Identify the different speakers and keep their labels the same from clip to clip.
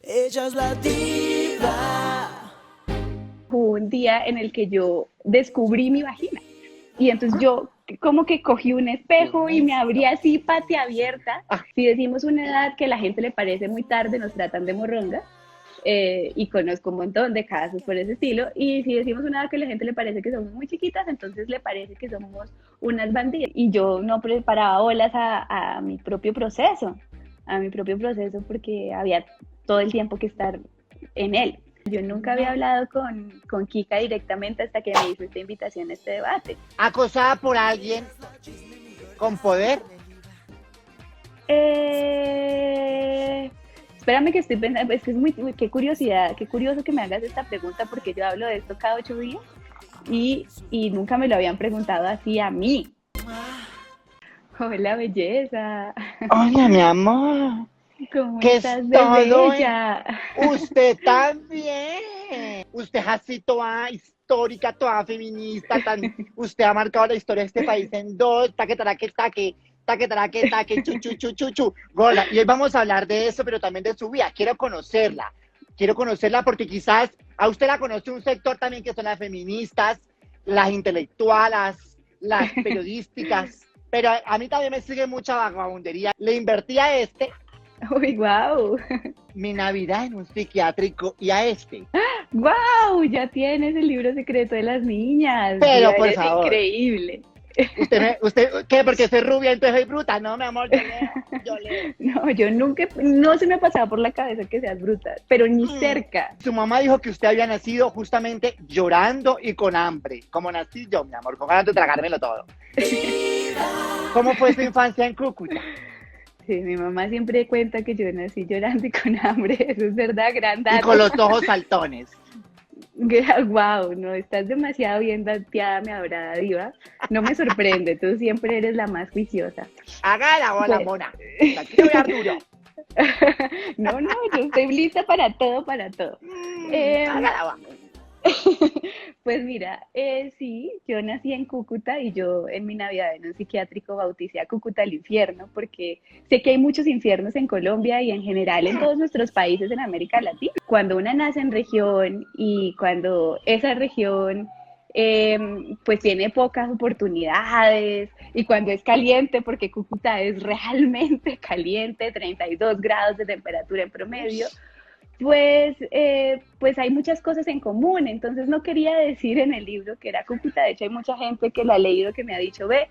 Speaker 1: Ella es la diva.
Speaker 2: Hubo un día en el que yo descubrí mi vagina y entonces yo como que cogí un espejo y me abrí así patiabierta. Si decimos una edad que a la gente le parece muy tarde, nos tratan de morronga. Y conozco un montón de casos por ese estilo. Y si decimos una edad que a la gente le parece que somos muy chiquitas, entonces le parece que somos unas bandidas. Y yo no preparaba bolas a mi propio proceso, porque había todo el tiempo que estar en él. Yo nunca había hablado con Kika directamente hasta que me hizo esta invitación a este debate.
Speaker 3: ¿Acosada por alguien con poder?
Speaker 2: Espérame que estoy pensando, es que es qué curiosidad, qué curioso que me hagas esta pregunta porque yo hablo de esto cada 8 días y nunca me lo habían preguntado así a mí. Hola, belleza.
Speaker 3: Hola, mi amor.
Speaker 2: ¿Cómo
Speaker 3: ¿Qué es
Speaker 2: estás de
Speaker 3: todo?
Speaker 2: bella?
Speaker 3: Usted también. Usted es así toda histórica, toda feminista. Usted ha marcado la historia de este país en dos. Taque, taraque, taque. Taque, taraque, taque, chu, chu, chu, chu, chu. Gorda, y hoy vamos a hablar de eso, pero también de su vida. Quiero conocerla. Quiero conocerla porque quizás a usted la conoce un sector también que son las feministas, las intelectuales, las periodísticas. Pero a mí también me sigue mucha vagabundería. Le invertí a este
Speaker 2: Uy, wow.
Speaker 3: mi Navidad en un psiquiátrico y a este.
Speaker 2: Wow, ya tienes el libro secreto de las niñas.
Speaker 3: Pero
Speaker 2: Diva,
Speaker 3: por
Speaker 2: eres
Speaker 3: favor,
Speaker 2: increíble.
Speaker 3: usted, ¿qué? Porque soy rubia, entonces soy bruta. No, mi amor, yo leo.
Speaker 2: No, yo nunca, no se me ha pasado por la cabeza que seas bruta, pero ni cerca.
Speaker 3: Su mamá dijo que usted había nacido justamente llorando y con hambre, como nací yo, mi amor, con ganas de tragármelo todo. ¿Cómo fue su infancia en Cúcuta?
Speaker 2: Sí, mi mamá siempre cuenta que yo nací llorando y con hambre, eso es verdad, gran
Speaker 3: Y
Speaker 2: dato.
Speaker 3: con los ojos saltones.
Speaker 2: Wow, no, estás demasiado bien dateada, mi adorada diva. No me sorprende, tú siempre eres la más juiciosa.
Speaker 3: Haga la bola,
Speaker 2: Pues,
Speaker 3: mona. Aquí te voy a dar duro.
Speaker 2: no, yo estoy lista para todo, para todo.
Speaker 3: Haga la bola.
Speaker 2: Pues mira, sí, yo nací en Cúcuta y yo en mi Navidad en un psiquiátrico bauticé a Cúcuta el infierno, porque sé que hay muchos infiernos en Colombia y en general en todos nuestros países en América Latina. Cuando una nace en región y cuando esa región pues tiene pocas oportunidades y cuando es caliente, porque Cúcuta es realmente caliente, 32 grados de temperatura en promedio, pues hay muchas cosas en común. Entonces no quería decir en el libro que era Cúcuta. De hecho hay mucha gente que la ha leído que me ha dicho, ve,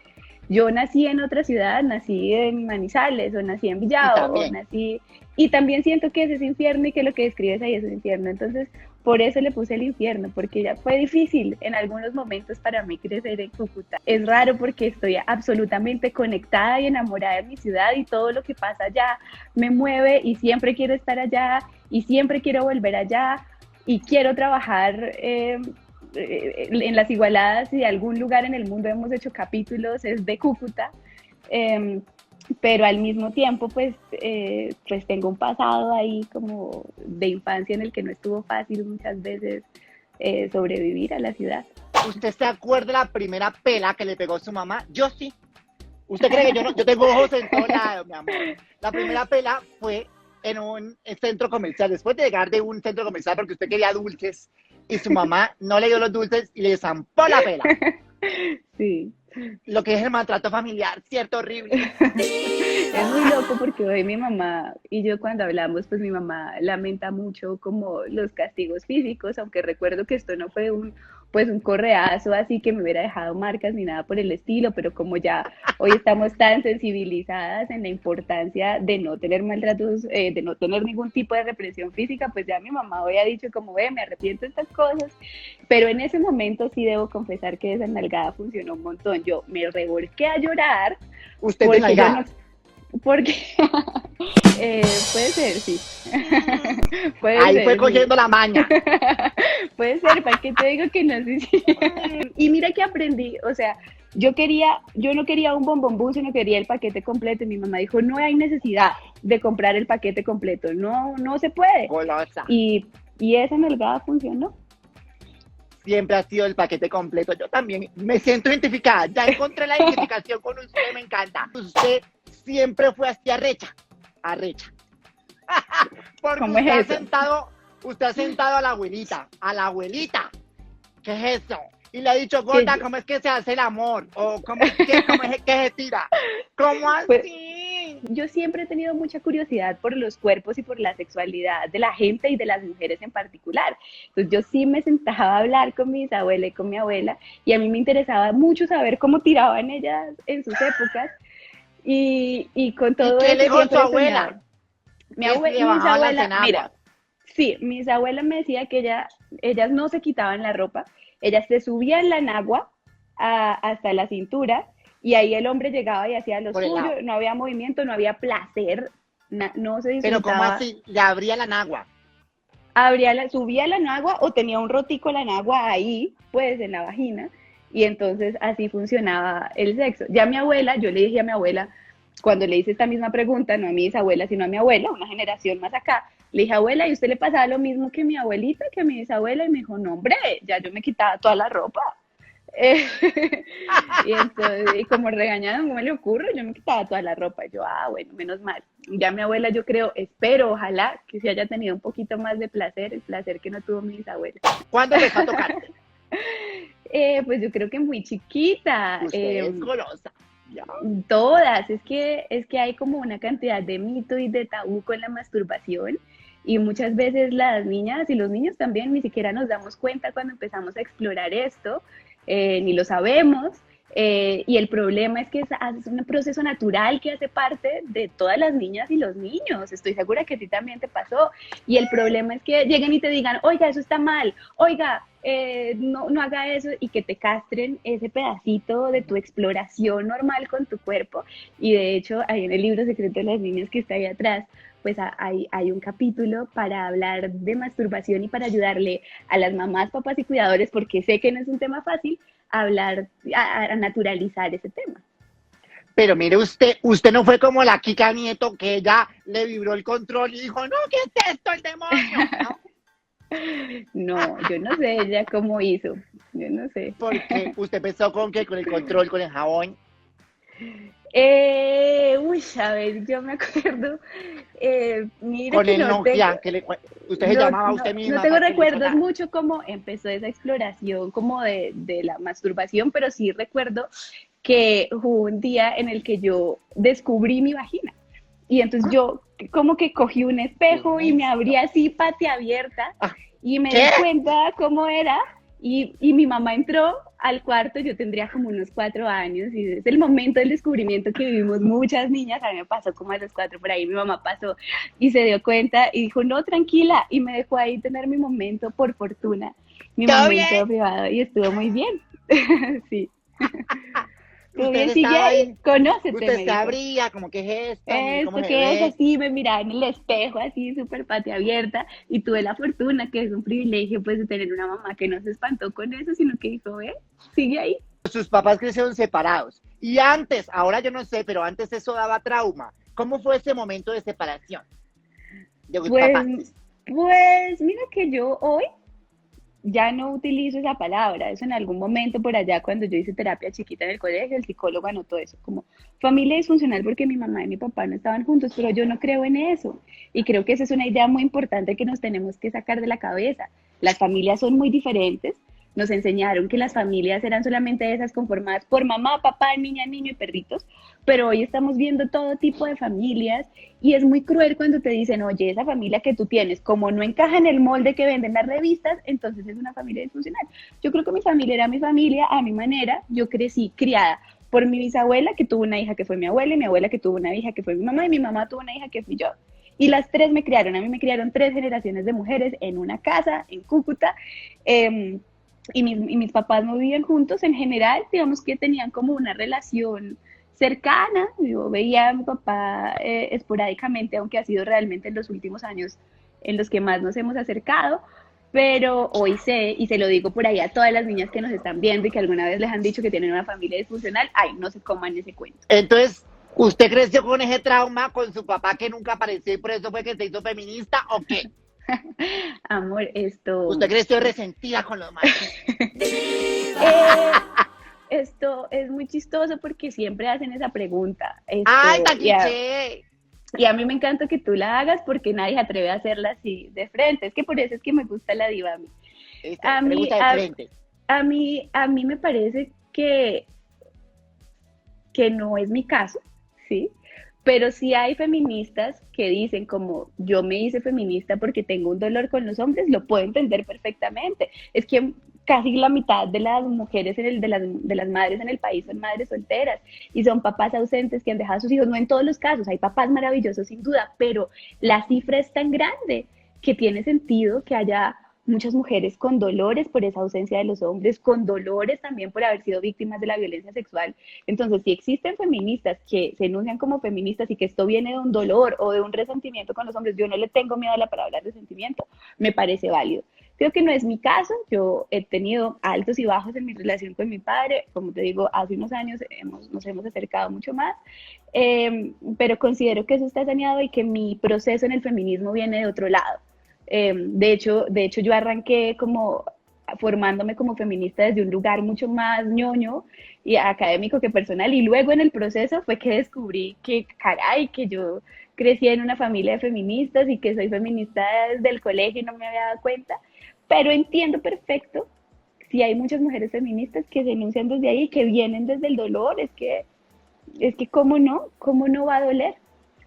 Speaker 2: yo nací en otra ciudad, nací en Manizales o nací en
Speaker 3: Y
Speaker 2: Villado o
Speaker 3: también.
Speaker 2: nací... Y también siento que ese es infierno y que lo que describes ahí es un infierno. Entonces por eso le puse el infierno, porque ya fue difícil en algunos momentos para mí crecer en Cúcuta. Es raro porque estoy absolutamente conectada y enamorada de mi ciudad y todo lo que pasa allá me mueve y siempre quiero estar allá y siempre quiero volver allá y quiero trabajar en las Igualadas. Y de algún lugar en el mundo hemos hecho capítulos, es de Cúcuta, eh, pero al mismo tiempo pues tengo un pasado ahí como de infancia en el que no estuvo fácil muchas veces sobrevivir a la ciudad.
Speaker 3: ¿Usted se acuerda de la primera pela que le pegó su mamá? Yo sí. ¿Usted cree que yo no? Yo tengo ojos en todos lados, mi amor. La primera pela fue en un centro comercial, después de llegar de un centro comercial porque usted quería dulces y su mamá no le dio los dulces y le zampó la pela.
Speaker 2: Sí.
Speaker 3: Lo que es el maltrato familiar, cierto, horrible.
Speaker 2: Es muy loco porque hoy mi mamá y yo cuando hablamos, pues mi mamá lamenta mucho como los castigos físicos, aunque recuerdo que esto no fue un correazo así que me hubiera dejado marcas ni nada por el estilo, pero como ya hoy estamos tan sensibilizadas en la importancia de no tener maltratos, de no tener ningún tipo de represión física, pues ya mi mamá hoy ha dicho como, ve, me arrepiento de estas cosas, pero en ese momento sí debo confesar que esa nalgada funcionó un montón. Yo me revolqué a llorar
Speaker 3: Usted de
Speaker 2: porque yo no,
Speaker 3: nalgadas.
Speaker 2: porque puede ser, sí. Puede
Speaker 3: Ahí fue
Speaker 2: ser, sí.
Speaker 3: cogiendo la maña.
Speaker 2: Puede ser, ¿para qué te digo que no sé si? Y mira que aprendí, o sea, yo no quería un bombombú, sino quería el paquete completo. Y mi mamá dijo, no hay necesidad de comprar el paquete completo, no se puede.
Speaker 3: Golosa.
Speaker 2: Y esa nalgada funcionó.
Speaker 3: Siempre ha sido el paquete completo. Yo también me siento identificada. Ya encontré la identificación con usted, me encanta. Usted siempre fue así arrecha. Arrecha. Por porque
Speaker 2: ¿Cómo es eso?
Speaker 3: usted ha sentado a la abuelita, ¿qué es eso? Y le ha dicho, gorda,
Speaker 2: Sí.
Speaker 3: ¿cómo es que se hace el amor? O ¿cómo es que se tira? ¿Cómo
Speaker 2: Pues,
Speaker 3: así?
Speaker 2: yo siempre he tenido mucha curiosidad por los cuerpos y por la sexualidad de la gente y de las mujeres en particular. Entonces yo sí me sentaba a hablar con mi bisabuela y con mi abuela y a mí me interesaba mucho saber cómo tiraban ellas en sus épocas y con
Speaker 3: ¿Y
Speaker 2: todo
Speaker 3: qué
Speaker 2: eso
Speaker 3: le dijo su
Speaker 2: siempre he
Speaker 3: abuela?
Speaker 2: soñado.
Speaker 3: Que si le
Speaker 2: Mi
Speaker 3: bajaban las
Speaker 2: bisabuela,
Speaker 3: enaguas.
Speaker 2: mira, sí, mi bisabuela me decía que ellas no se quitaban la ropa, ellas se subían la nagua hasta la cintura y ahí el hombre llegaba y hacía lo
Speaker 3: Por el
Speaker 2: suyo,
Speaker 3: lado.
Speaker 2: no había movimiento, no había placer, no se
Speaker 3: Pero ¿cómo
Speaker 2: disfrutaba.
Speaker 3: así? Le abría la nagua.
Speaker 2: Subía la nagua o tenía un rotico la nagua ahí, pues en la vagina, y entonces así funcionaba el sexo. Ya mi abuela, yo le dije a mi abuela, cuando le hice esta misma pregunta, no a mi bisabuela, sino a mi abuela, una generación más acá, le dije, abuela, ¿y usted le pasaba lo mismo que mi abuelita, que a mi bisabuela? Y me dijo, no, hombre, ya yo me quitaba toda la ropa. Eh, y entonces, y como regañaban, ¿cómo le ocurre? Yo me quitaba toda la ropa. Y yo, bueno, menos mal. Ya mi abuela, yo creo, espero, ojalá que se haya tenido un poquito más de placer, el placer que no tuvo mi bisabuela.
Speaker 3: ¿Cuándo empezó a tocarte?
Speaker 2: Pues yo creo que muy chiquita.
Speaker 3: Usted es golosa. Ya.
Speaker 2: Todas, es que hay como una cantidad de mito y de tabú con la masturbación y muchas veces las niñas y los niños también ni siquiera nos damos cuenta cuando empezamos a explorar esto, ni lo sabemos. Y el problema es que es un proceso natural que hace parte de todas las niñas y los niños. Estoy segura que a ti también te pasó. Y el problema es que lleguen y te digan, oiga, eso está mal, oiga, no haga eso, y que te castren ese pedacito de tu exploración normal con tu cuerpo. Y de hecho, ahí en el libro Secreto de las Niñas que está ahí atrás, pues hay un capítulo para hablar de masturbación y para ayudarle a las mamás, papás y cuidadores, porque sé que no es un tema fácil, a naturalizar ese tema.
Speaker 3: Pero mire usted no fue como la Kika Nieto, que ella le vibró el control y dijo, no, ¿qué es esto, el demonio? ¿No?
Speaker 2: No, yo no sé ella cómo hizo, yo no sé.
Speaker 3: Porque usted empezó con qué, con el control, con el jabón.
Speaker 2: A ver, yo me acuerdo, mira
Speaker 3: Con
Speaker 2: que
Speaker 3: el
Speaker 2: no tengo,
Speaker 3: Nokia, usted se llamaba a usted
Speaker 2: no
Speaker 3: misma
Speaker 2: tengo
Speaker 3: para que le
Speaker 2: recuerdos
Speaker 3: sonara.
Speaker 2: mucho cómo empezó esa exploración como de la masturbación, pero sí recuerdo que hubo un día en el que yo descubrí mi vagina. Y entonces yo como que cogí un espejo y me abrí así patia abierta
Speaker 3: Ah,
Speaker 2: y me
Speaker 3: ¿qué?
Speaker 2: di cuenta cómo era y mi mamá entró al cuarto, yo tendría como unos 4 años y es el momento del descubrimiento que vivimos muchas niñas, a mí me pasó como a los 4 por ahí, mi mamá pasó y se dio cuenta y dijo, no, tranquila, y me dejó ahí tener mi momento, por fortuna, mi
Speaker 3: ¿Todo
Speaker 2: momento
Speaker 3: bien?
Speaker 2: privado y estuvo muy bien, sí. Todo
Speaker 3: Usted
Speaker 2: bien, sigue
Speaker 3: estaba
Speaker 2: ahí,
Speaker 3: ahí,
Speaker 2: conócete,
Speaker 3: usted
Speaker 2: me
Speaker 3: se
Speaker 2: dijo.
Speaker 3: abría, como, ¿qué es esto? Mire cómo
Speaker 2: Esto
Speaker 3: se
Speaker 2: que es
Speaker 3: ve.
Speaker 2: así, me miraba en el espejo, así, súper patia abierta, y tuve la fortuna, que es un privilegio, pues, de tener una mamá que no se espantó con eso, sino que dijo, sigue ahí.
Speaker 3: Sus papás crecieron separados. Y antes, ahora yo no sé, pero antes eso daba trauma. ¿Cómo fue ese momento de separación de sus papás?
Speaker 2: Pues, pues, mira que yo hoy ya no utilizo esa palabra. Eso en algún momento por allá, cuando yo hice terapia chiquita en el colegio, el psicólogo anotó eso como familia disfuncional porque mi mamá y mi papá no estaban juntos, pero yo no creo en eso. Y creo que esa es una idea muy importante que nos tenemos que sacar de la cabeza. Las familias son muy diferentes. Nos enseñaron que las familias eran solamente esas conformadas por mamá, papá, niña, niño y perritos, pero hoy estamos viendo todo tipo de familias y es muy cruel cuando te dicen, oye, esa familia que tú tienes, como no encaja en el molde que venden las revistas, entonces es una familia disfuncional. Yo creo que mi familia era mi familia a mi manera, yo crecí criada por mi bisabuela que tuvo una hija que fue mi abuela y mi abuela que tuvo una hija que fue mi mamá y mi mamá tuvo una hija que fui yo. Y las tres me criaron, a mí me criaron 3 generaciones de mujeres en una casa en Cúcuta. Y mis papás no vivían juntos en general, digamos que tenían como una relación cercana. Yo veía a mi papá esporádicamente, aunque ha sido realmente en los últimos años en los que más nos hemos acercado, pero hoy sé, y se lo digo por ahí a todas las niñas que nos están viendo y que alguna vez les han dicho que tienen una familia disfuncional, ay, no se coman ese cuento.
Speaker 3: Entonces, ¿usted creció con ese trauma con su papá que nunca apareció y por eso fue que se hizo feminista o qué?
Speaker 2: Amor, esto...
Speaker 3: ¿Usted creció resentida con los machos?
Speaker 2: Esto es muy chistoso porque siempre hacen esa pregunta.
Speaker 3: ¡Ay,
Speaker 2: Y a,
Speaker 3: taquiché!
Speaker 2: Y a mí me encanta que tú la hagas porque nadie se atreve a hacerla así de frente. Es que por eso es que me gusta la diva a mí.
Speaker 3: Este,
Speaker 2: A
Speaker 3: me
Speaker 2: mí,
Speaker 3: gusta de frente.
Speaker 2: a mí me parece que no es mi caso, ¿sí? Pero sí hay feministas que dicen como yo me hice feminista porque tengo un dolor con los hombres, lo puedo entender perfectamente. Es que casi la mitad de las mujeres de las madres en el país son madres solteras y son papás ausentes que han dejado a sus hijos, no en todos los casos, hay papás maravillosos sin duda, pero la cifra es tan grande que tiene sentido que haya muchas mujeres con dolores por esa ausencia de los hombres, con dolores también por haber sido víctimas de la violencia sexual. Entonces, si existen feministas que se enuncian como feministas y que esto viene de un dolor o de un resentimiento con los hombres, yo no le tengo miedo a la palabra resentimiento, me parece válido. Creo que no es mi caso, yo he tenido altos y bajos en mi relación con mi padre, como te digo, hace unos años nos hemos acercado mucho más, pero considero que eso está saneado y que mi proceso en el feminismo viene de otro lado. De hecho, yo arranqué como formándome como feminista desde un lugar mucho más ñoño y académico que personal y luego en el proceso fue que descubrí que caray, que yo crecí en una familia de feministas y que soy feminista desde el colegio y no me había dado cuenta, pero entiendo perfecto si hay muchas mujeres feministas que se denuncian desde ahí, que vienen desde el dolor, es que cómo no va a doler,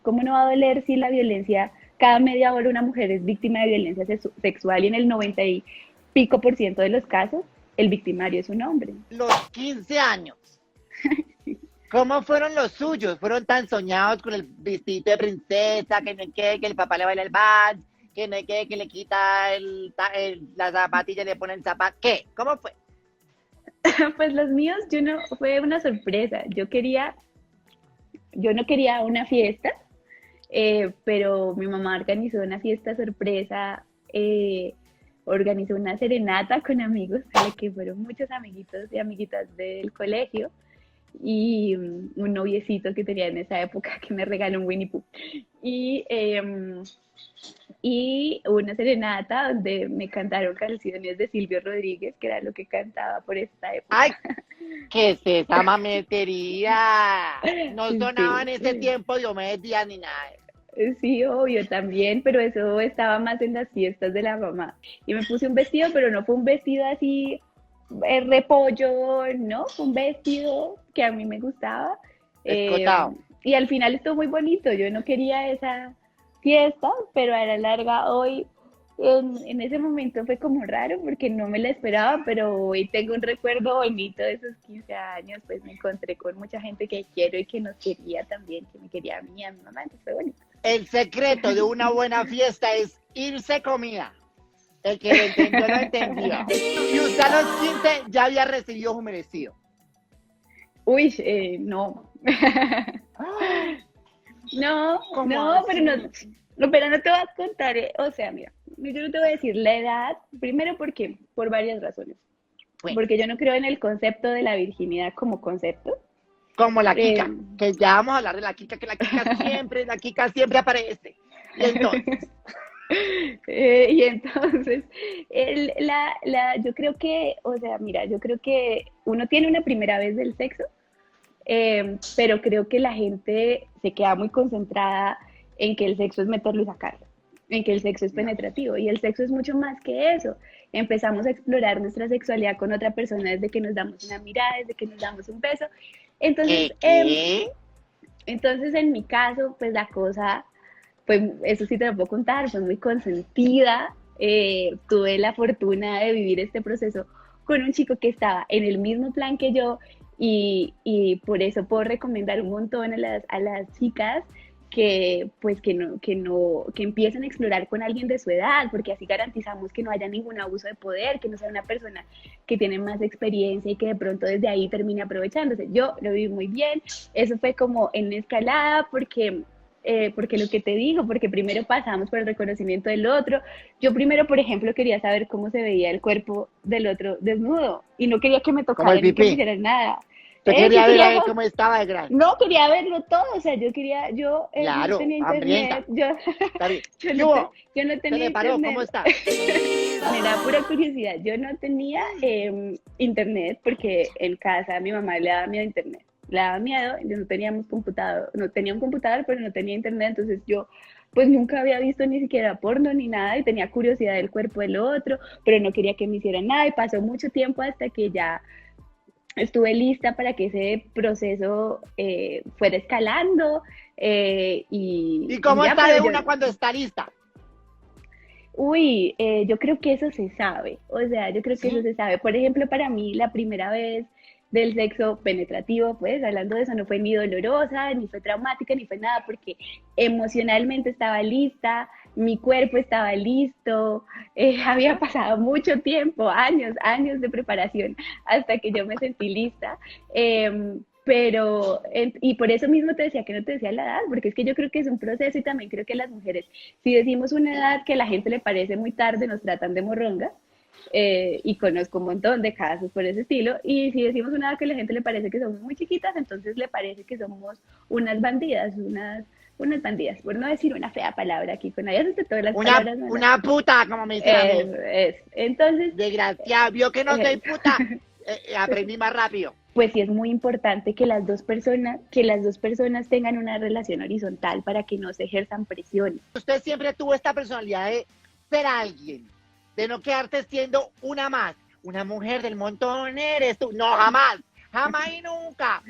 Speaker 2: cómo no va a doler si la violencia, cada media hora una mujer es víctima de violencia sexual y en el 90 y pico por ciento de los casos el victimario es un hombre.
Speaker 3: Los 15 años. ¿Cómo fueron los suyos? ¿Fueron tan soñados con el vestido de princesa, que no hay que el papá le baila el vals, que no hay que le quita la zapatilla y le pone el zapato? ¿Qué? ¿Cómo fue?
Speaker 2: Pues los míos, yo no, fue una sorpresa. Yo no quería una fiesta, pero mi mamá organizó una fiesta sorpresa, organizó una serenata con amigos, a la que fueron muchos amiguitos y amiguitas del colegio, y un noviecito que tenía en esa época que me regaló un Winnie Pooh. Y, y una serenata donde me cantaron canciones de Silvio Rodríguez, que era lo que cantaba por esta época.
Speaker 3: ¡Ay! ¿Qué es esa mametería? No sonaba en ese
Speaker 2: Sí.
Speaker 3: tiempo Diomedes Díaz ni nada.
Speaker 2: Sí, obvio, también, pero eso estaba más en las fiestas de la mamá. Y me puse un vestido, pero no fue un vestido así, repollo, no, fue un vestido que a mí me gustaba. eh,
Speaker 3: Escotado.
Speaker 2: y al final estuvo muy bonito. Yo no quería esa fiesta, pero a la larga hoy, en ese momento fue como raro porque no me la esperaba, pero hoy tengo un recuerdo bonito de esos 15 años, pues me encontré con mucha gente que quiero y que nos quería también, que me quería a mí y a mi mamá, entonces fue bonito.
Speaker 3: El secreto de una buena fiesta es irse comida. El que lo entendió, lo entendió. Y usted a los 15 ya había recibido su merecido.
Speaker 2: Uy, no. No,
Speaker 3: ¿Cómo
Speaker 2: no, pero no,
Speaker 3: así?
Speaker 2: no, pero no te voy a contar, o sea, mira, yo no te voy a decir la edad, primero porque, por varias razones.
Speaker 3: Bueno,
Speaker 2: Porque yo no creo en el concepto de la virginidad como concepto.
Speaker 3: como la
Speaker 2: Eh,
Speaker 3: Kika, que ya vamos a hablar de la Kika, que la Kika siempre aparece. Y entonces,
Speaker 2: y entonces, yo creo que, o sea, mira, yo creo que uno tiene una primera vez del sexo, pero creo que la gente se queda muy concentrada en que el sexo es meterlo y sacarlo, en que el sexo es penetrativo, y el sexo es mucho más que eso. Empezamos a explorar nuestra sexualidad con otra persona desde que nos damos una mirada, desde que nos damos un beso. Entonces,
Speaker 3: ¿qué?
Speaker 2: entonces en mi caso, pues la cosa, pues eso sí te lo puedo contar, fue muy consentida. Tuve la fortuna de vivir este proceso con un chico que estaba en el mismo plan que yo y por eso puedo recomendar un montón a las chicas que pues que empiecen a explorar con alguien de su edad, porque así garantizamos que no haya ningún abuso de poder, que no sea una persona que tiene más experiencia y que de pronto desde ahí termine aprovechándose. Yo lo viví muy bien, eso fue como en escalada porque lo que te digo, porque primero pasamos por el reconocimiento del otro. Yo primero, por ejemplo, quería saber cómo se veía el cuerpo del otro desnudo y no quería que me
Speaker 3: Como el
Speaker 2: tocaran ni que me
Speaker 3: pipí.
Speaker 2: hicieran nada.
Speaker 3: Te
Speaker 2: Yo
Speaker 3: quería ver a
Speaker 2: quería
Speaker 3: ver cómo estaba de grande.
Speaker 2: no, quería verlo todo, o sea, no
Speaker 3: Claro,
Speaker 2: tenía internet,
Speaker 3: hambrienta. Está bien.
Speaker 2: yo,
Speaker 3: ¿Qué
Speaker 2: no,
Speaker 3: hubo?
Speaker 2: yo no
Speaker 3: Se
Speaker 2: tenía
Speaker 3: le paró, ¿cómo
Speaker 2: internet,
Speaker 3: está?
Speaker 2: me da pura curiosidad, yo no tenía internet porque en casa mi mamá le daba miedo a internet, le daba miedo, no teníamos computador, no tenía un computador, pero no tenía internet, entonces yo pues nunca había visto ni siquiera porno ni nada y tenía curiosidad del cuerpo del otro, pero no quería que me hicieran nada y pasó mucho tiempo hasta que ya estuve lista para que ese proceso fuera escalando
Speaker 3: ¿Y
Speaker 2: y
Speaker 3: cómo
Speaker 2: ya,
Speaker 3: está
Speaker 2: pero
Speaker 3: de
Speaker 2: yo,
Speaker 3: una cuando está lista?
Speaker 2: uy, yo creo que eso se sabe, o sea, yo creo que eso
Speaker 3: ¿Sí?
Speaker 2: se sabe. Por ejemplo, para mí la primera vez del sexo penetrativo, pues hablando de eso, no fue ni dolorosa, ni fue traumática, ni fue nada, porque emocionalmente estaba lista, mi cuerpo estaba listo, había pasado mucho tiempo, años de preparación hasta que yo me sentí lista. Y por eso mismo te decía que no te decía la edad, porque es que yo creo que es un proceso y también creo que las mujeres, si decimos una edad que a la gente le parece muy tarde, nos tratan de morronga, y conozco un montón de casos por ese estilo, y si decimos una edad que a la gente le parece que somos muy chiquitas, entonces le parece que somos unas bandidas, unas bandidas, por no decir una fea palabra aquí, con ellas de todas las palabras malas.
Speaker 3: Una puta, como me dicen a mí.
Speaker 2: Entonces,
Speaker 3: Desgraciada, vio que no soy
Speaker 2: eh,
Speaker 3: puta. Aprendí más rápido.
Speaker 2: pues sí es muy importante que las dos personas tengan una relación horizontal para que no se ejerzan presiones.
Speaker 3: Usted siempre tuvo esta personalidad de ser alguien, de no quedarte siendo una más. Una mujer del montón eres tú. No, jamás. Jamás y nunca.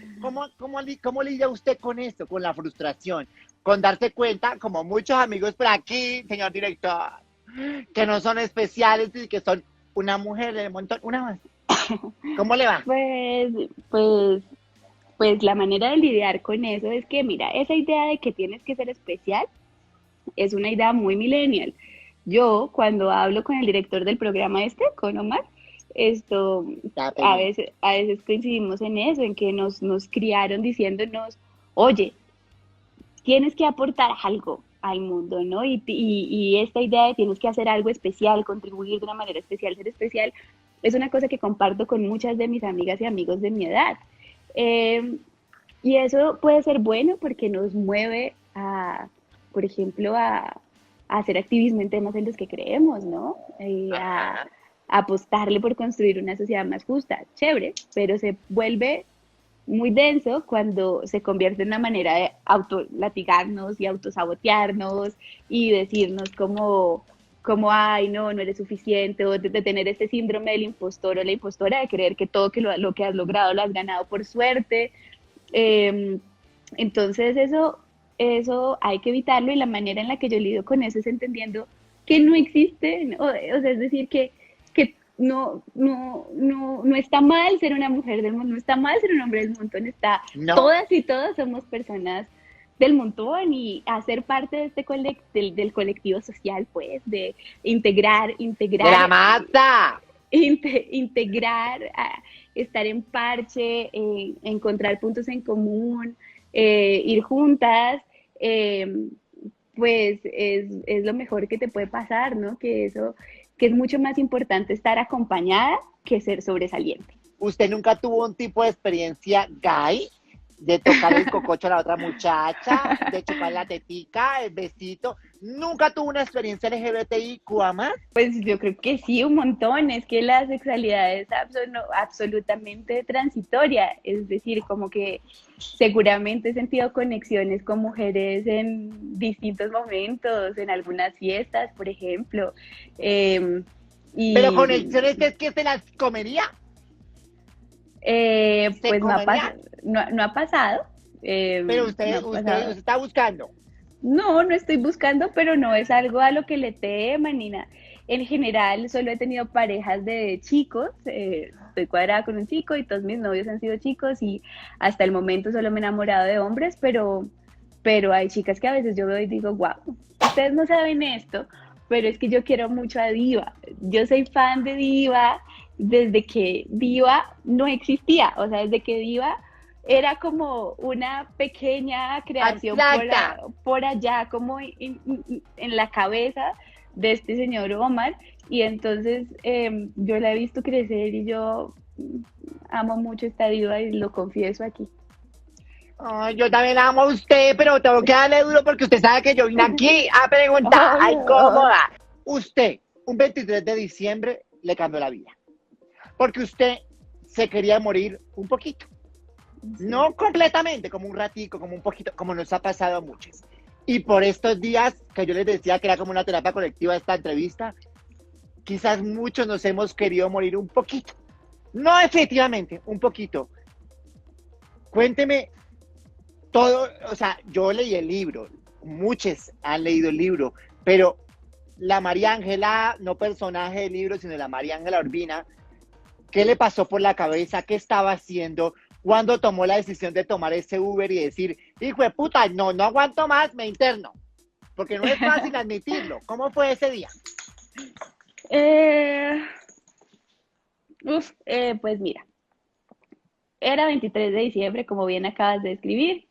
Speaker 3: ¿Cómo lidia usted con esto? Con la frustración. Con darse cuenta, como muchos amigos por aquí, señor director, que no son especiales y que son una mujer del montón, una más. ¿Cómo le va?
Speaker 2: Pues, pues, pues la manera de lidiar con eso es que, mira, esa idea de que tienes que ser especial es una idea muy millennial. Yo, cuando hablo con el director del programa con Omar, esto,
Speaker 3: Ya, pendiente.
Speaker 2: a veces coincidimos en eso, en que nos criaron diciéndonos, oye, tienes que aportar algo al mundo, ¿no? Y esta idea de tienes que hacer algo especial, contribuir de una manera especial, ser especial, es una cosa que comparto con muchas de mis amigas y amigos de mi edad. Eh, y eso puede ser bueno porque nos mueve por ejemplo, a hacer activismo en temas en los que creemos, ¿no?
Speaker 3: Ajá.
Speaker 2: A apostarle por construir una sociedad más justa, chévere, pero se vuelve muy denso cuando se convierte en una manera de autolatigarnos y autosabotearnos y decirnos como ay, no eres suficiente, o de tener este síndrome del impostor o la impostora, de creer que todo lo que has logrado lo has ganado por suerte. Eh, entonces eso hay que evitarlo y la manera en la que yo lidio con eso es entendiendo que no existe, o sea, es decir, que no está mal ser una mujer del montón, no está mal ser un hombre del montón,
Speaker 3: No.
Speaker 2: todas y todos somos personas del montón y hacer parte de del colectivo social, pues, de
Speaker 3: De la masa.
Speaker 2: integrar, estar en parche, encontrar puntos en común, ir juntas, eh, pues es lo mejor que te puede pasar, ¿no? Que es mucho más importante estar acompañada que ser sobresaliente.
Speaker 3: ¿Usted nunca tuvo un tipo de experiencia gay? De tocar el cococho a la otra muchacha, de chupar la tetica, el besito. ¿Nunca tuvo una experiencia LGBTIQ más?
Speaker 2: Pues yo creo que sí, un montón. Es que la sexualidad es absolutamente transitoria. Es decir, como que seguramente he sentido conexiones con mujeres en distintos momentos, en algunas fiestas, por ejemplo. Eh,
Speaker 3: Pero
Speaker 2: y
Speaker 3: conexiones es que se las comería. Se
Speaker 2: pues
Speaker 3: comería.
Speaker 2: no ha pasado.
Speaker 3: Pero
Speaker 2: No
Speaker 3: usted,
Speaker 2: ha
Speaker 3: usted,
Speaker 2: pasado.
Speaker 3: usted está buscando.
Speaker 2: No estoy buscando, pero no es algo a lo que le teman ni nada. En general, solo he tenido parejas de chicos. Estoy cuadrada con un chico y todos mis novios han sido chicos y hasta el momento solo me he enamorado de hombres, pero hay chicas que a veces yo veo y digo, wow, ustedes no saben esto, pero es que yo quiero mucho a Diva. Yo soy fan de Diva desde que Diva no existía, o sea, desde que Diva era como una pequeña creación
Speaker 3: Abstracta.
Speaker 2: por allá, como en la cabeza de este señor Omar, y entonces yo la he visto crecer y yo amo mucho esta diva y lo confieso aquí.
Speaker 3: Ay, yo también la amo a usted, pero tengo que darle duro porque usted sabe que yo vine aquí a preguntar. Ay, cómoda. Usted, un 23 de diciembre, le cambió la vida. Porque usted se quería morir un poquito.
Speaker 2: Sí.
Speaker 3: No completamente, como un ratico, como un poquito, como nos ha pasado a muchos. Y por estos días que yo les decía que era como una terapia colectiva esta entrevista, quizás muchos nos hemos querido morir un poquito. No efectivamente, un poquito. Cuénteme todo, o sea, yo leí el libro, muchos han leído el libro, pero la María Ángela, no personaje del libro, sino la María Ángela Urbina, ¿qué le pasó por la cabeza? ¿Qué estaba haciendo? ¿Cuándo tomó la decisión de tomar ese Uber y decir, hijo de puta, no, no aguanto más, me interno? Porque no es fácil admitirlo. ¿Cómo fue ese día?
Speaker 2: Eh, pues mira, era 23 de diciembre, como bien acabas de escribir.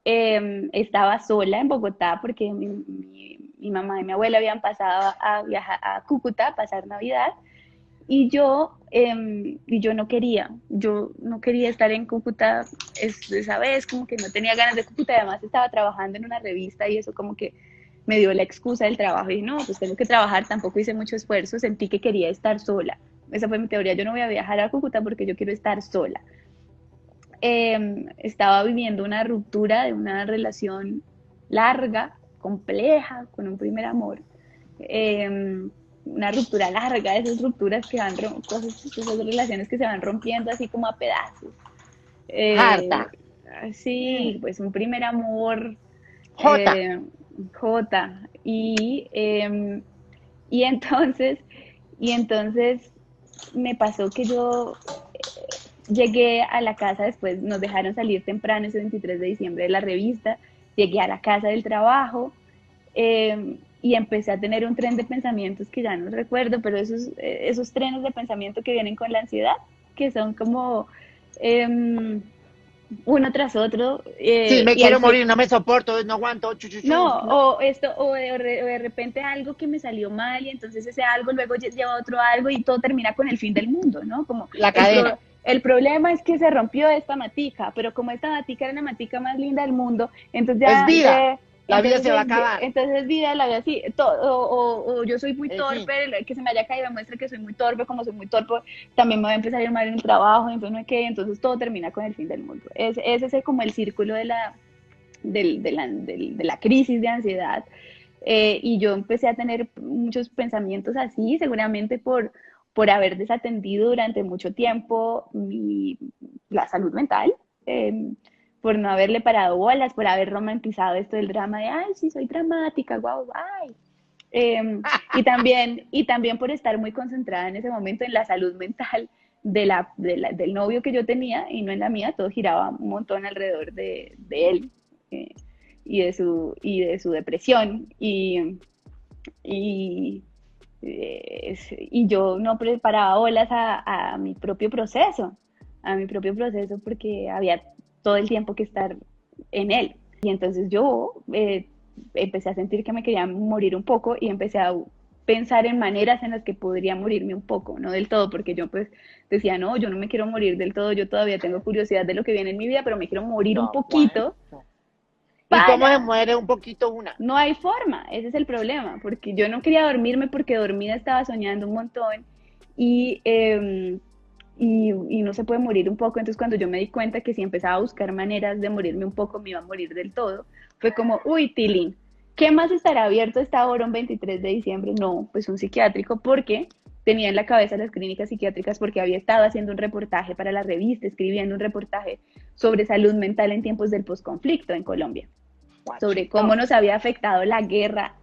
Speaker 2: Estaba sola en Bogotá porque mi mamá y mi abuela habían pasado a viajar a Cúcuta a pasar Navidad y yo yo no quería estar en Cúcuta esa vez, como que no tenía ganas de Cúcuta, además estaba trabajando en una revista y eso como que me dio la excusa del trabajo y no, pues tengo que trabajar, tampoco hice mucho esfuerzo, sentí que quería estar sola. Esa fue mi teoría, yo no voy a viajar a Cúcuta porque yo quiero estar sola. Estaba viviendo una ruptura de una relación larga, compleja, con un primer amor. Una ruptura larga, esas rupturas que van, esas relaciones que se van rompiendo así como a pedazos.
Speaker 3: Harta.
Speaker 2: Eh, sí, pues un primer amor,
Speaker 3: Jota.
Speaker 2: eh, J. Y entonces, y entonces me pasó que yo llegué a la casa después, nos dejaron salir temprano ese 23 de diciembre de la revista, llegué a la casa del trabajo y empecé a tener un tren de pensamientos que ya no recuerdo, pero esos trenes de pensamiento que vienen con la ansiedad, que son como eh, uno tras otro,
Speaker 3: Sí, me
Speaker 2: y al
Speaker 3: quiero
Speaker 2: fin,
Speaker 3: morir, no me soporto, no aguanto,
Speaker 2: no,
Speaker 3: ¿no?
Speaker 2: o de repente algo que me salió mal y entonces ese algo luego lleva a otro algo y todo termina con el fin del mundo, ¿no? Como
Speaker 3: La cadena.
Speaker 2: el problema es que se rompió esta matica, pero como esta matica era la matica más linda del mundo, entonces
Speaker 3: Es
Speaker 2: ya,
Speaker 3: vida. La vida se va a acabar.
Speaker 2: entonces vida la vida así, o yo soy muy
Speaker 3: En fin.
Speaker 2: torpe, que se me haya caído muestra que soy muy torpe, como soy muy torpe, también me va a empezar a ir mal en el trabajo, entonces no hay que, entonces todo termina con el fin del mundo. Ese es como el círculo de la crisis de ansiedad. Y yo empecé a tener muchos pensamientos así, seguramente por haber desatendido durante mucho tiempo la salud mental, eh, por no haberle parado bolas, por haber romantizado esto del drama de, ay, sí, soy dramática, guau, ay. Y también por estar muy concentrada en ese momento en la salud mental del novio que yo tenía y no en la mía, todo giraba un montón alrededor de él eh, y de su depresión. Y, y yo no preparaba olas a mi propio proceso porque había todo el tiempo que estar en él. Y entonces yo empecé a sentir que me quería morir un poco y empecé a pensar en maneras en las que podría morirme un poco, no del todo, porque yo pues decía, no, yo no me quiero morir del todo, yo todavía tengo curiosidad de lo que viene en mi vida, pero me quiero morir un
Speaker 3: No
Speaker 2: poquito
Speaker 3: aguanto. ¿Y cómo se
Speaker 2: para
Speaker 3: muere un poquito una?
Speaker 2: no hay forma, ese es el problema, porque yo no quería dormirme porque dormida estaba soñando un montón y, eh, y no se puede morir un poco, entonces cuando yo me di cuenta que si empezaba a buscar maneras de morirme un poco me iba a morir del todo, fue como, uy, Tilín, ¿qué más estará abierto esta hora un 23 de diciembre? No, pues un psiquiátrico, porque tenía en la cabeza las clínicas psiquiátricas porque había estado haciendo un reportaje para la revista, escribiendo un reportaje sobre salud mental en tiempos del posconflicto en Colombia, sobre cómo
Speaker 3: Guachito.
Speaker 2: nos había afectado la guerra,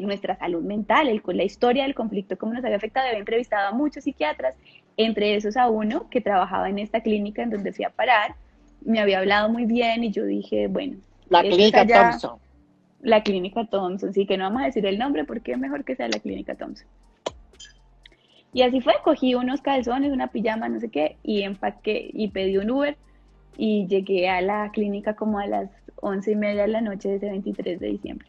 Speaker 2: nuestra salud mental, la historia del conflicto, cómo nos había afectado. Había entrevistado a muchos psiquiatras, entre esos a uno que trabajaba en esta clínica en donde fui a parar. Me había hablado muy bien y yo dije, bueno,
Speaker 3: La
Speaker 2: esto es
Speaker 3: clínica
Speaker 2: allá,
Speaker 3: Thompson.
Speaker 2: la clínica Thompson, sí, que no vamos a decir el nombre porque es mejor que sea la clínica Thompson. Y así fue, cogí unos calzones, una pijama, no sé qué, y empaqué y pedí un Uber y llegué a la clínica como a las 11:30 de la noche de ese 23 de diciembre.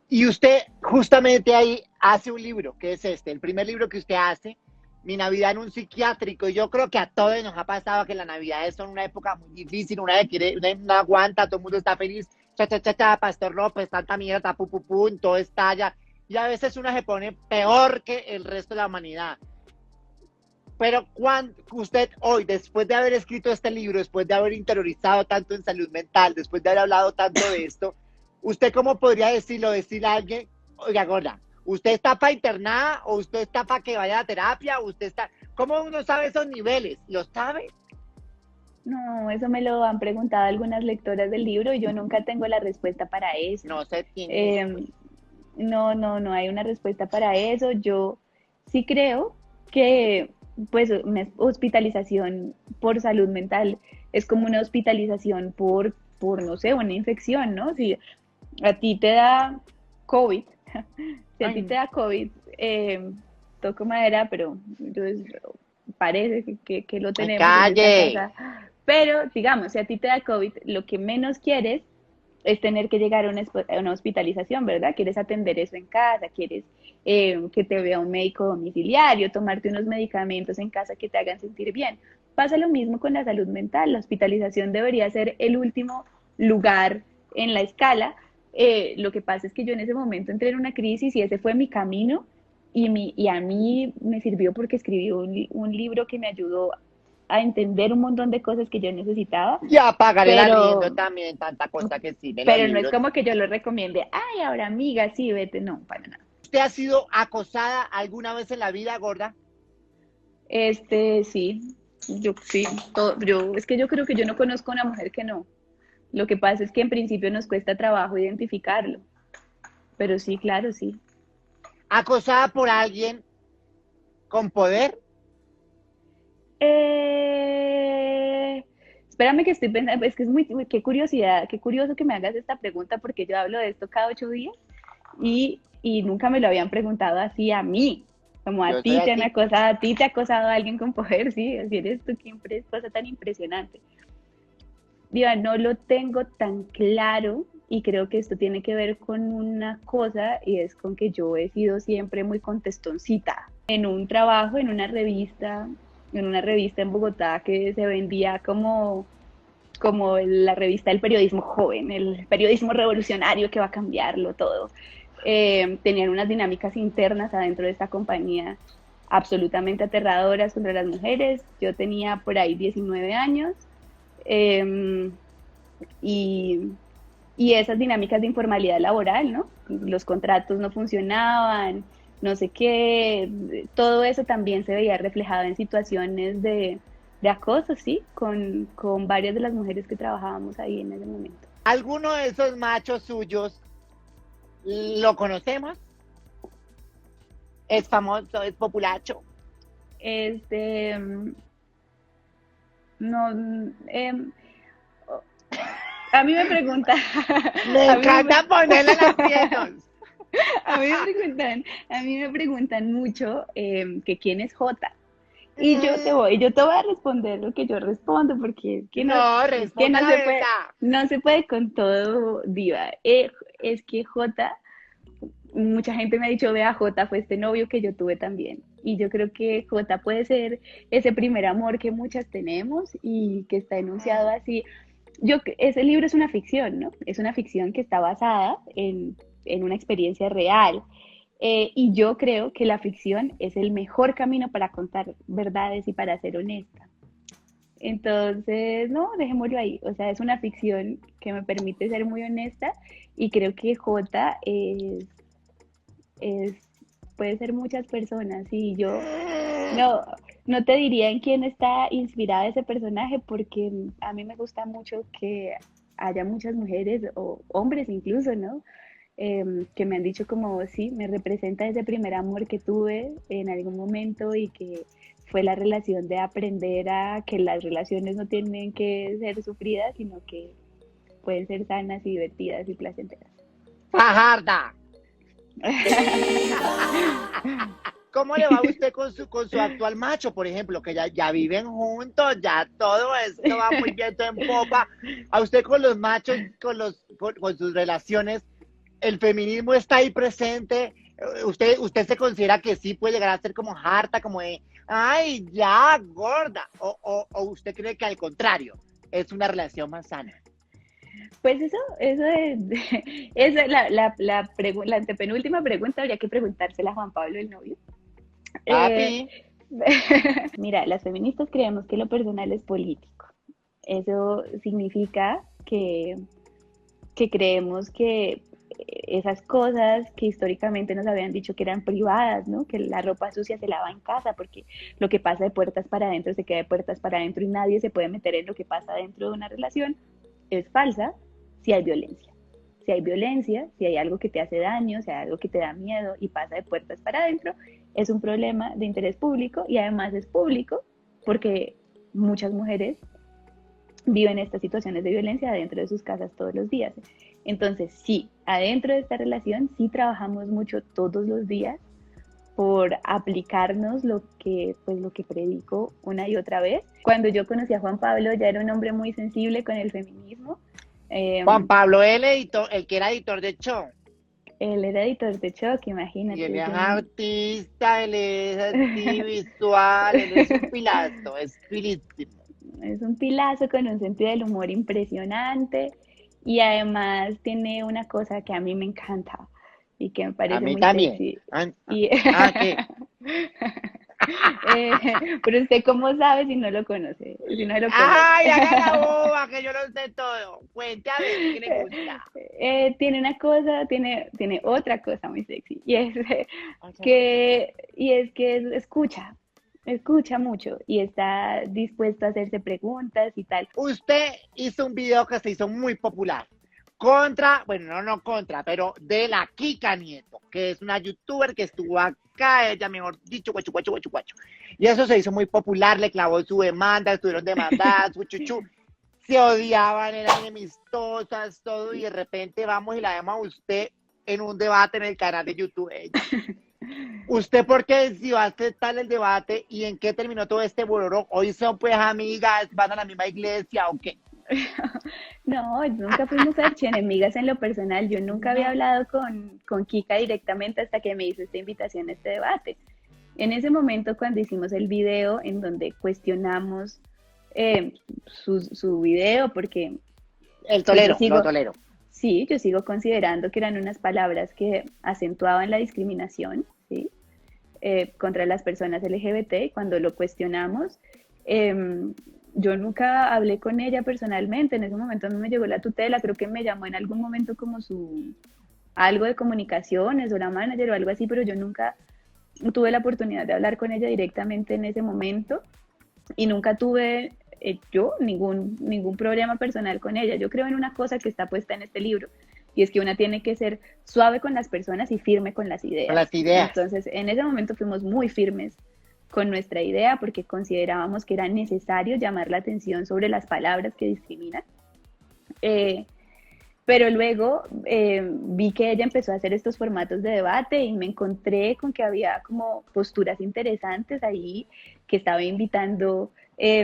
Speaker 3: Y usted justamente ahí hace un libro, que es este, el primer libro que usted hace, Mi Navidad en un psiquiátrico. Y yo creo que a todos nos ha pasado que las Navidades son una época muy difícil, una quiere, una no aguanta, todo el mundo está feliz, cha, cha, cha, cha, Pastor López, tanta mierda, pu, pu, pu, todo estalla. Y a veces una se pone peor que el resto de la humanidad. Pero cuando usted hoy, después de haber escrito este libro, después de haber interiorizado tanto en salud mental, después de haber hablado tanto de esto, ¿usted cómo podría decirle a alguien, oiga, gorda, usted está para internada o usted está para que vaya a terapia o usted está... ¿Cómo uno sabe esos niveles? ¿Los sabe?
Speaker 2: No, eso me lo han preguntado algunas lectoras del libro y yo nunca tengo la respuesta para eso.
Speaker 3: No se tiene eso.
Speaker 2: Eh, no hay una respuesta para eso. Yo sí creo que pues una hospitalización por salud mental es como una hospitalización por no sé, una infección, ¿no? Si a ti te da COVID, si a ti te da COVID, toco madera, pero entonces parece que lo
Speaker 3: ¡Ay,
Speaker 2: tenemos en
Speaker 3: calle!
Speaker 2: esta casa. Pero, digamos, si a ti te da COVID, lo que menos quieres es tener que llegar a una hospitalización, ¿verdad? Quieres atender eso en casa, quieres que te vea un médico domiciliario, tomarte unos medicamentos en casa que te hagan sentir bien. Pasa lo mismo con la salud mental. La hospitalización debería ser el último lugar en la escala. Lo que pasa es que yo en ese momento entré en una crisis y ese fue mi camino y a mí me sirvió porque escribí un libro que me ayudó a entender un montón de cosas que yo necesitaba,
Speaker 3: Y a pagar el arriendo
Speaker 2: pero,
Speaker 3: también, tanta cosa que sí, de los
Speaker 2: pero no es
Speaker 3: libros.
Speaker 2: como que yo lo recomiende, ay, ahora amiga, sí, vete, no, para nada.
Speaker 3: ¿Usted ha sido acosada alguna vez en la vida, gorda?
Speaker 2: Sí, sí, es que yo creo que yo no conozco a una mujer que no. Lo que pasa es que en principio nos cuesta trabajo identificarlo, pero sí, claro, sí.
Speaker 3: ¿Acosada por alguien con poder?
Speaker 2: Espérame que estoy pensando, es que es qué curiosidad, qué curioso que me hagas esta pregunta porque yo hablo de esto cada 8 días y nunca me lo habían preguntado así a mí, como
Speaker 3: Yo
Speaker 2: a
Speaker 3: estoy
Speaker 2: ti te han
Speaker 3: aquí.
Speaker 2: acosado, a ti te ha acosado alguien con poder, sí, así eres tú, qué cosa tan impresionante. Diva, no lo tengo tan claro y creo que esto tiene que ver con una cosa y es con que yo he sido siempre muy contestoncita. En un trabajo, en una revista en Bogotá que se vendía como la revista del periodismo joven, el periodismo revolucionario que va a cambiarlo todo. Tenían unas dinámicas internas adentro de esta compañía absolutamente aterradoras contra las mujeres. Yo tenía por ahí 19 años eh, y, y esas dinámicas de informalidad laboral, ¿no? Los contratos no funcionaban, no sé qué, todo eso también se veía reflejado en situaciones de acoso, ¿sí? Con varias de las mujeres que trabajábamos ahí en ese momento.
Speaker 3: ¿Alguno de esos machos suyos lo conocemos? ¿Es famoso, es populacho?
Speaker 2: Este, no, a mí me preguntan,
Speaker 3: Me
Speaker 2: a mí me,
Speaker 3: encanta ponerle las piernas.
Speaker 2: a mí me preguntan mucho que quién es Jota. Y
Speaker 3: Mm,
Speaker 2: yo te voy a responder lo que yo respondo, porque
Speaker 3: no,
Speaker 2: es que
Speaker 3: responda la verdad.
Speaker 2: no se puede con todo, diva. Es que Jota, mucha gente me ha dicho, vea, Jota fue este novio que yo tuve también. Y yo creo que Jota puede ser ese primer amor que muchas tenemos y que está enunciado así. Ese libro es una ficción, ¿no? Es una ficción que está basada en una experiencia real. Y yo creo que la ficción es el mejor camino para contar verdades y para ser honesta. Entonces, no, dejémoslo ahí. O sea, es una ficción que me permite ser muy honesta y creo que J es, puede ser muchas personas. Y yo no, no te diría en quién está inspirada ese personaje porque a mí me gusta mucho que haya muchas mujeres o hombres incluso, ¿no? Que me han dicho como, sí, me representa ese primer amor que tuve en algún momento y que fue la relación de aprender a que las relaciones no tienen que ser sufridas, sino que pueden ser sanas y divertidas y placenteras.
Speaker 3: Fajarda. ¿Cómo le va a usted con su actual macho, por ejemplo, que ya viven juntos, ya todo esto va muy bien en popa? A usted con los machos, con sus relaciones, ¿el feminismo está ahí presente? ¿Usted se considera que sí puede llegar a ser como harta, como de, ay, ya, gorda? ¿O usted cree que al contrario, es una relación más sana?
Speaker 2: Pues esa la antepenúltima pregunta habría que preguntársela a Juan Pablo, el novio.
Speaker 3: Papi,
Speaker 2: Eh, Mira, las feministas creemos que lo personal es político. Eso significa que creemos que esas cosas que históricamente nos habían dicho que eran privadas, ¿no? Que la ropa sucia se lava en casa, porque lo que pasa de puertas para adentro se queda de puertas para adentro y nadie se puede meter en lo que pasa dentro de una relación, es falsa si hay violencia. Si hay violencia, si hay algo que te hace daño, si hay algo que te da miedo y pasa de puertas para adentro, es un problema de interés público y además es público porque muchas mujeres viven estas situaciones de violencia dentro de sus casas todos los días. Entonces, sí, adentro de esta relación sí trabajamos mucho todos los días por aplicarnos lo que predico una y otra vez. Cuando yo conocí a Juan Pablo, ya era un hombre muy sensible con el feminismo.
Speaker 3: Juan Pablo, el editor, el que era editor de show.
Speaker 2: Él era editor de Choc, imagínate.
Speaker 3: Y él es artista, él es así visual, él es un pilazo, es pilísimo.
Speaker 2: Es un pilazo con un sentido del humor impresionante y además tiene una cosa que a mí me encanta y que me parece
Speaker 3: A mí
Speaker 2: muy
Speaker 3: también.
Speaker 2: sexy.
Speaker 3: ¿Qué?
Speaker 2: Pero usted cómo sabe si no lo conoce, si no lo conoce.
Speaker 3: ¡Ay, haga la boba, que yo lo sé todo! Cuéntame, ¿qué le gusta?
Speaker 2: Tiene una cosa, tiene otra cosa muy sexy y es escucha mucho y está dispuesto a hacerse preguntas y tal.
Speaker 3: Usted hizo un video que se hizo muy popular. No contra, pero de la Kika Nieto, que es una youtuber que estuvo acá, ella mejor dicho, guachu. Y eso se hizo muy popular, le clavó su demanda, estuvieron demandadas, chuchu. Se odiaban, eran enemistosas, todo, y de repente vamos y la vemos a usted en un debate en el canal de YouTube. ¿Usted por qué decidió aceptar el debate y en qué terminó todo este bolorón? ¿Hoy son pues amigas, van a la misma iglesia o qué?
Speaker 2: No, nunca fuimos archienemigas en lo personal. Yo nunca había hablado con Kika directamente hasta que me hizo esta invitación a este debate. En ese momento, cuando hicimos el video en donde cuestionamos su video, porque...
Speaker 3: El tolero, lo tolero.
Speaker 2: Sí, yo sigo considerando que eran unas palabras que acentuaban la discriminación, ¿sí? Contra las personas LGBT, y cuando lo cuestionamos, yo nunca hablé con ella personalmente, en ese momento a mí me llegó la tutela, creo que me llamó en algún momento como algo de comunicaciones o la manager o algo así, pero yo nunca tuve la oportunidad de hablar con ella directamente en ese momento y nunca tuve yo ningún problema personal con ella. Yo creo en una cosa que está puesta en este libro y es que una tiene que ser suave con las personas y firme con las ideas.
Speaker 3: Con las ideas.
Speaker 2: Entonces, en ese momento fuimos muy firmes con nuestra idea porque considerábamos que era necesario llamar la atención sobre las palabras que discriminan. Pero luego vi que ella empezó a hacer estos formatos de debate y me encontré con que había como posturas interesantes ahí, que estaba invitando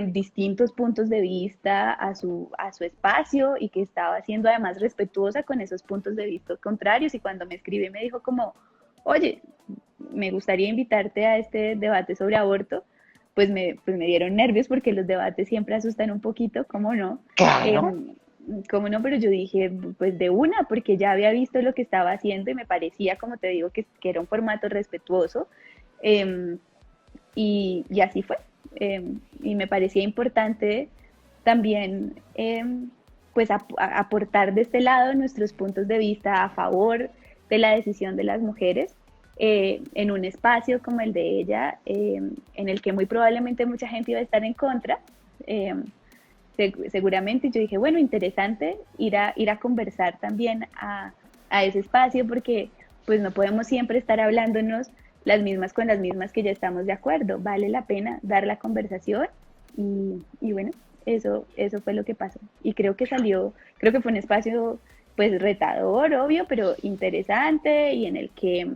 Speaker 2: distintos puntos de vista a su espacio y que estaba siendo además respetuosa con esos puntos de vista contrarios. Y cuando me escribió me dijo como, oye, me gustaría invitarte a este debate sobre aborto, pues me dieron nervios porque los debates siempre asustan un poquito, ¿cómo no?
Speaker 3: Claro.
Speaker 2: ¿Cómo no? Pero yo dije, pues de una, porque ya había visto lo que estaba haciendo y me parecía, como te digo, que era un formato respetuoso. Y así fue. Y me parecía importante también pues aportar de este lado nuestros puntos de vista a favor de la decisión de las mujeres en un espacio como el de ella, en el que muy probablemente mucha gente iba a estar en contra. Seguramente yo dije, bueno, interesante ir a conversar también a ese espacio porque pues no podemos siempre estar hablándonos las mismas con las mismas que ya estamos de acuerdo. Vale la pena dar la conversación y bueno, eso fue lo que pasó. Y creo que fue un espacio pues retador, obvio, pero interesante y en el que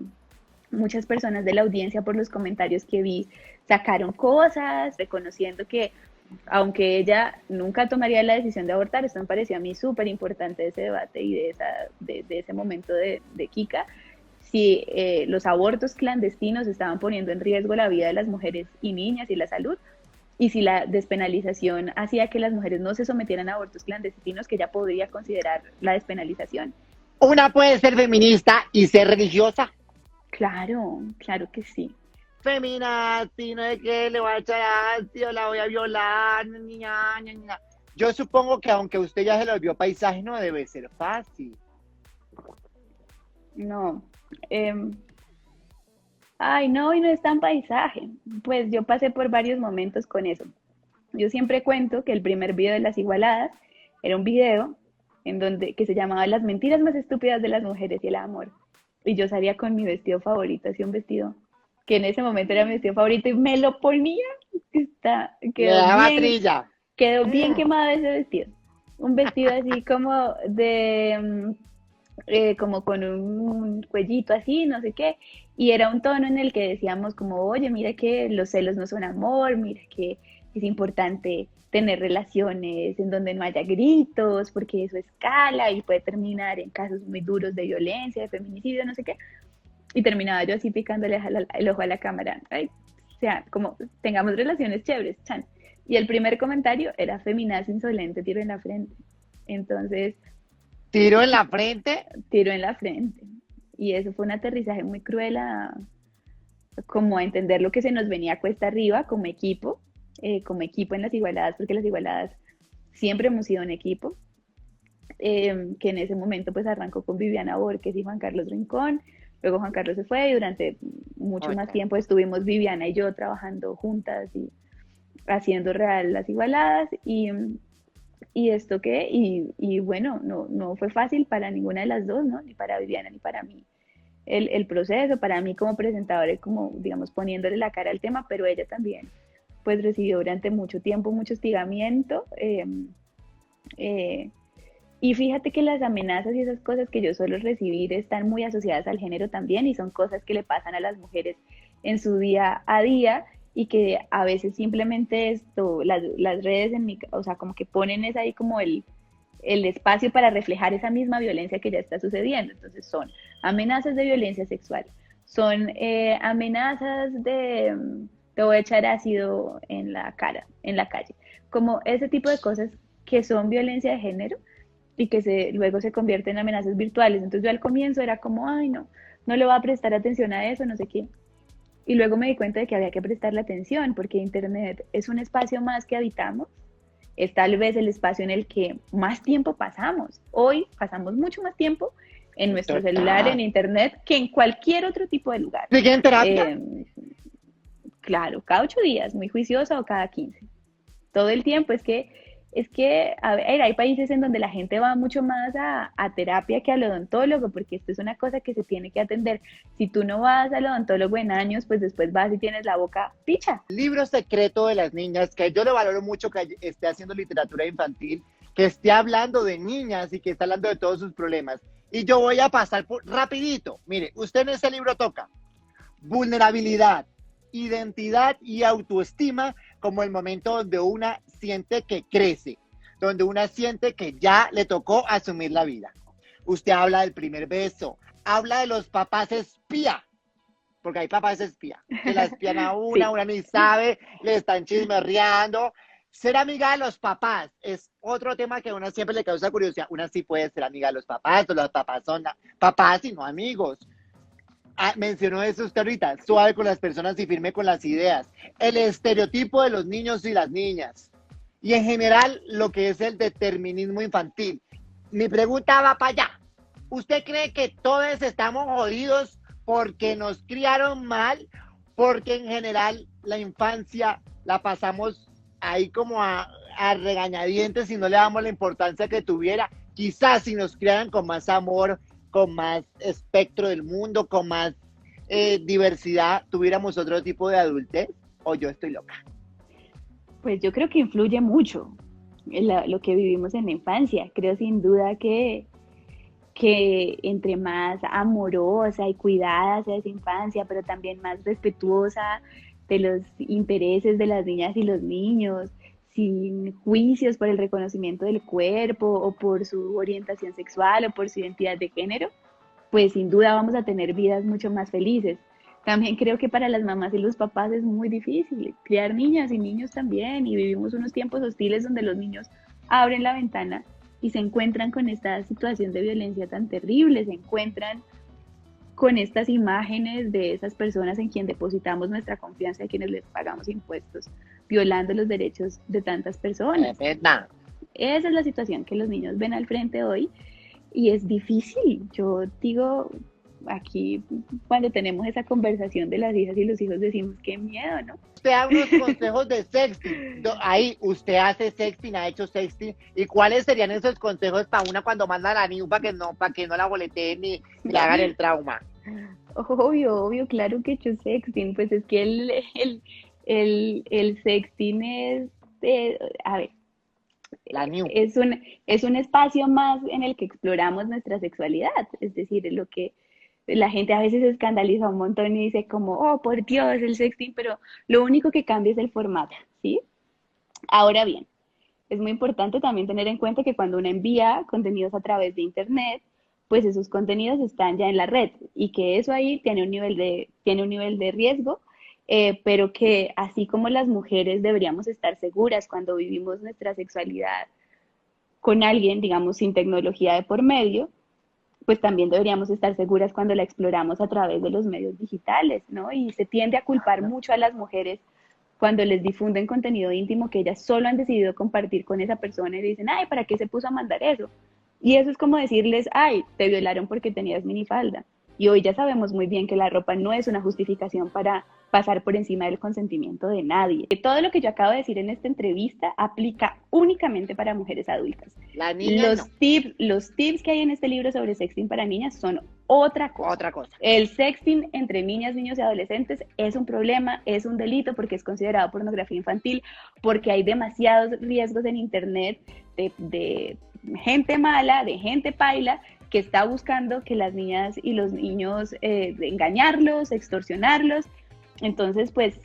Speaker 2: muchas personas de la audiencia por los comentarios que vi sacaron cosas, reconociendo que aunque ella nunca tomaría la decisión de abortar, esto me pareció a mí súper importante ese debate y de ese momento de Kika, si los abortos clandestinos estaban poniendo en riesgo la vida de las mujeres y niñas y la salud, y si la despenalización hacía que las mujeres no se sometieran a abortos clandestinos, que ella podría considerar la despenalización.
Speaker 3: Una puede ser feminista y ser religiosa.
Speaker 2: Claro, claro que sí.
Speaker 3: feminazi, no es que le voy a echar ácido, la voy a violar, ña, ña, ña. Yo supongo que aunque usted ya se lo vio paisaje, no debe ser fácil.
Speaker 2: No. Ay, no, y no es tan paisaje. Pues yo pasé por varios momentos con eso. Yo siempre cuento que el primer video de Las Igualadas era un video en donde que se llamaba Las mentiras más estúpidas de las mujeres y el amor. Y yo salía con mi vestido favorito, así un vestido que en ese momento era mi vestido favorito y me lo ponía.
Speaker 3: Le daba trilla.
Speaker 2: Quedó bien quemado ese vestido. Un vestido así como como con un cuellito así, no sé qué, y era un tono en el que decíamos como, oye, mira que los celos no son amor, mira que es importante tener relaciones en donde no haya gritos, porque eso escala y puede terminar en casos muy duros de violencia, de feminicidio, no sé qué, y terminaba yo así picándole el ojo a la cámara, ay, o sea, como tengamos relaciones chéveres, chan. Y el primer comentario era feminazi insolente, tiro en la frente. Entonces,
Speaker 3: Tiro en la frente.
Speaker 2: tiro en la frente. Y eso fue un aterrizaje muy cruel como a entender lo que se nos venía cuesta arriba como equipo en Las Igualadas, porque Las Igualadas siempre hemos sido un equipo, que en ese momento pues arrancó con Viviana Borges y Juan Carlos Rincón, luego Juan Carlos se fue y durante mucho más tiempo estuvimos Viviana y yo trabajando juntas y haciendo real Las Igualadas y esto qué, y bueno, no fue fácil para ninguna de las dos, ¿no? Ni para Viviana ni para mí. El proceso, para mí como presentadora, como, digamos, poniéndole la cara al tema, pero ella también, pues recibió durante mucho tiempo mucho hostigamiento. Y fíjate que las amenazas y esas cosas que yo suelo recibir están muy asociadas al género también y son cosas que le pasan a las mujeres en su día a día y que a veces simplemente las redes o sea, como que ponen es ahí como el espacio para reflejar esa misma violencia que ya está sucediendo. Entonces son amenazas de violencia sexual, son amenazas te voy a echar ácido en la cara, en la calle, como ese tipo de cosas que son violencia de género y que luego se convierten en amenazas virtuales. Entonces yo al comienzo era como, ay no le voy a prestar atención a eso, no sé qué. Y luego me di cuenta de que había que prestarle atención porque Internet es un espacio más que habitamos, es tal vez el espacio en el que más tiempo pasamos. Hoy pasamos mucho más tiempo en nuestro celular, en Internet, que en cualquier otro tipo de lugar.
Speaker 3: ¿Sigue en terapia?
Speaker 2: Claro, cada 8 días, muy juiciosa, o cada 15. Todo el tiempo, es que, a ver, hay países en donde la gente va mucho más a terapia que al odontólogo, porque esto es una cosa que se tiene que atender. Si tú no vas al odontólogo en años, pues después vas y tienes la boca picha.
Speaker 3: Libro secreto de las niñas, que yo le valoro mucho que esté haciendo literatura infantil, que esté hablando de niñas y que esté hablando de todos sus problemas. Y yo voy a pasar rapidito. Mire, usted en ese libro toca vulnerabilidad, identidad y autoestima como el momento donde una siente que crece, donde una siente que ya le tocó asumir la vida. Usted habla del primer beso, habla de los papás espía, porque hay papás espía, que la espían a una,
Speaker 2: Sí.
Speaker 3: una ni sabe, le están chismerreando. Ser amiga de los papás es otro tema que a una siempre le causa curiosidad. Una sí puede ser amiga de los papás, o los papás son papás y no amigos. Mencionó eso usted ahorita, suave con las personas y firme con las ideas. El estereotipo de los niños y las niñas. Y en general lo que es el determinismo infantil. Mi pregunta va para allá. ¿Usted cree que todos estamos jodidos porque nos criaron mal? Porque en general la infancia la pasamos ahí como a regañadientes y no le damos la importancia que tuviera. Quizás si nos criaran con más amor, con más espectro del mundo, con más diversidad, tuviéramos otro tipo de adultez, o yo estoy loca.
Speaker 2: Pues yo creo que influye mucho lo que vivimos en la infancia. Creo sin duda que entre más amorosa y cuidada sea esa infancia, pero también más respetuosa de los intereses de las niñas y los niños, sin juicios por el reconocimiento del cuerpo o por su orientación sexual o por su identidad de género, pues sin duda vamos a tener vidas mucho más felices. También creo que para las mamás y los papás es muy difícil criar niñas y niños también, y vivimos unos tiempos hostiles donde los niños abren la ventana y se encuentran con esta situación de violencia tan terrible, se encuentran con estas imágenes de esas personas en quien depositamos nuestra confianza y a quienes les pagamos impuestos, violando los derechos de tantas personas.
Speaker 3: Es verdad.
Speaker 2: Esa es la situación que los niños ven al frente hoy y es difícil. Yo digo, aquí cuando tenemos esa conversación de las hijas y los hijos decimos, qué miedo, ¿no?
Speaker 3: Usted da unos consejos de sexting. Ahí, usted hace sexting, ha hecho sexting. ¿Y cuáles serían esos consejos para una cuando manda a la niña para que no la boleteen ni le hagan el trauma?
Speaker 2: Obvio, claro que he hecho sexting, pues es que el sexting es, a ver,
Speaker 3: La new.
Speaker 2: es un espacio más en el que exploramos nuestra sexualidad, es decir, lo que la gente a veces se escandaliza un montón y dice como, oh, por Dios, el sexting, pero lo único que cambia es el formato, ¿sí? Ahora bien, es muy importante también tener en cuenta que cuando uno envía contenidos a través de Internet, pues esos contenidos están ya en la red y que eso ahí tiene un nivel de riesgo, pero que así como las mujeres deberíamos estar seguras cuando vivimos nuestra sexualidad con alguien, digamos, sin tecnología de por medio, pues también deberíamos estar seguras cuando la exploramos a través de los medios digitales, ¿no? Y se tiende a culpar mucho a las mujeres cuando les difunden contenido íntimo que ellas solo han decidido compartir con esa persona y dicen, ay, ¿para qué se puso a mandar eso? Y eso es como decirles, ay, te violaron porque tenías minifalda. Y hoy ya sabemos muy bien que la ropa no es una justificación para pasar por encima del consentimiento de nadie. Todo lo que yo acabo de decir en esta entrevista aplica únicamente para mujeres adultas.
Speaker 3: La niña
Speaker 2: Los tips que hay en este libro sobre sexting para niñas son otra cosa.
Speaker 3: Otra cosa.
Speaker 2: El sexting entre niñas, niños y adolescentes es un problema, es un delito porque es considerado pornografía infantil, porque hay demasiados riesgos en Internet de gente mala, de gente paila, que está buscando que las niñas y los niños engañarlos, extorsionarlos. Entonces, pues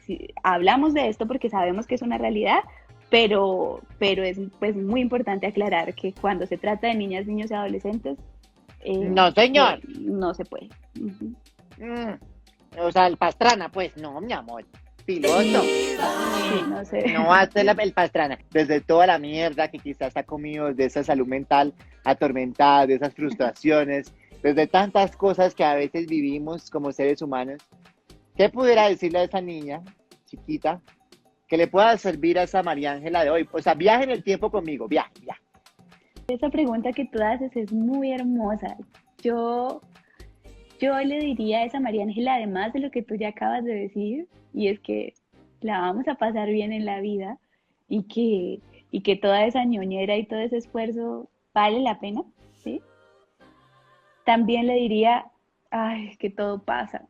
Speaker 2: hablamos de esto porque sabemos que es una realidad, pero es pues muy importante aclarar que cuando se trata de niñas, niños y adolescentes,
Speaker 3: no, señor.
Speaker 2: No se puede.
Speaker 3: O sea, el Pastrana, pues, no, mi amor. Piloto.
Speaker 2: Sí, no sé.
Speaker 3: No va a ser el Pastrana. Desde toda la mierda que quizás ha comido, de esa salud mental atormentada, de esas frustraciones, desde tantas cosas que a veces vivimos como seres humanos, ¿qué pudiera decirle a esa niña chiquita que le pueda servir a esa María Ángela de hoy? O sea, viaje en el tiempo conmigo, viaje.
Speaker 2: Esa pregunta que tú haces es muy hermosa. Yo le diría a esa María Ángela, además de lo que tú ya acabas de decir, y es que la vamos a pasar bien en la vida y que toda esa ñoñera y todo ese esfuerzo vale la pena, ¿sí? También le diría, ay, que todo pasa,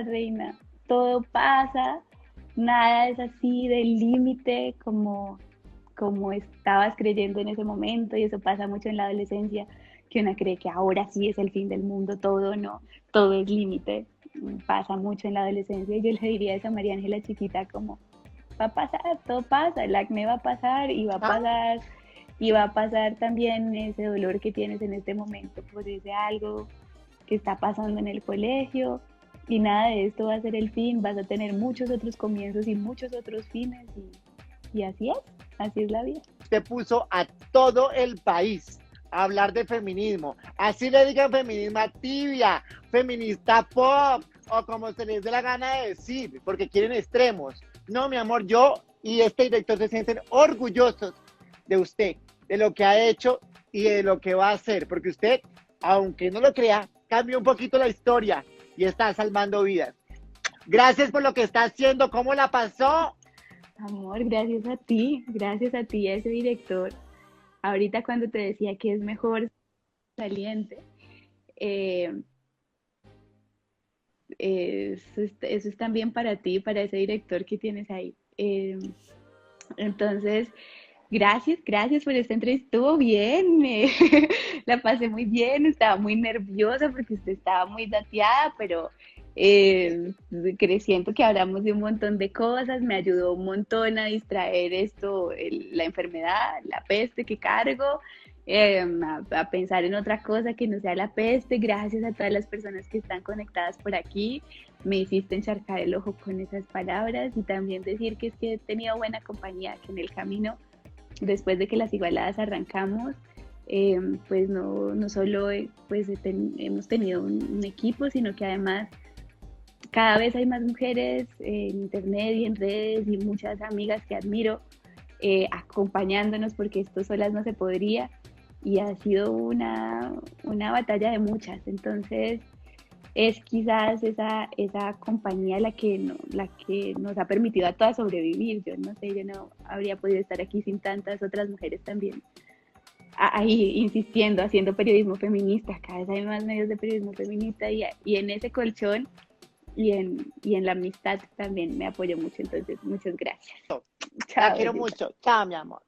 Speaker 2: reina, todo pasa, nada es así del límite como estabas creyendo en ese momento, y eso pasa mucho en la adolescencia, que una cree que ahora sí es el fin del mundo, todo es límite, pasa mucho en la adolescencia, y yo le diría a esa María Ángela chiquita como, va a pasar, todo pasa, el acné va a pasar, y va a pasar también ese dolor que tienes en este momento por ese algo que está pasando en el colegio, y nada de esto va a ser el fin, vas a tener muchos otros comienzos y muchos otros fines, y así es la vida.
Speaker 3: Usted puso a todo el país a hablar de feminismo. Así le digan feminismo tibia, feminista pop, o como se les dé la gana de decir, porque quieren extremos. No, mi amor, yo y este director se sienten orgullosos de usted, de lo que ha hecho y de lo que va a hacer, porque usted, aunque no lo crea, cambió un poquito la historia y está salvando vidas. Gracias por lo que está haciendo. ¿Cómo la pasó?
Speaker 2: Amor, gracias a ti, a ese director. Ahorita cuando te decía que es mejor saliente, eso es también para ti, para ese director que tienes ahí. Entonces, gracias por esta entrevista. Estuvo bien, la pasé muy bien, estaba muy nerviosa porque usted estaba muy dateada, pero siento que hablamos de un montón de cosas, me ayudó un montón a distraer la enfermedad, la peste que cargo, a pensar en otra cosa que no sea la peste. Gracias a todas las personas que están conectadas por aquí, me hiciste encharcar el ojo con esas palabras, y también decir que es que he tenido buena compañía, que en el camino, después de que las igualadas arrancamos, pues no solo pues hemos tenido un equipo, sino que además cada vez hay más mujeres en internet y en redes y muchas amigas que admiro acompañándonos porque esto solas no se podría y ha sido una batalla de muchas. Entonces es quizás esa compañía la que nos ha permitido a todas sobrevivir. Yo no sé, yo no habría podido estar aquí sin tantas otras mujeres también ahí insistiendo, haciendo periodismo feminista. Cada vez hay más medios de periodismo feminista y en ese colchón y en la amistad también me apoyo mucho. Entonces, muchas gracias.
Speaker 3: La
Speaker 2: Chao,
Speaker 3: quiero
Speaker 2: belleza.
Speaker 3: mucho. Chao, mi amor.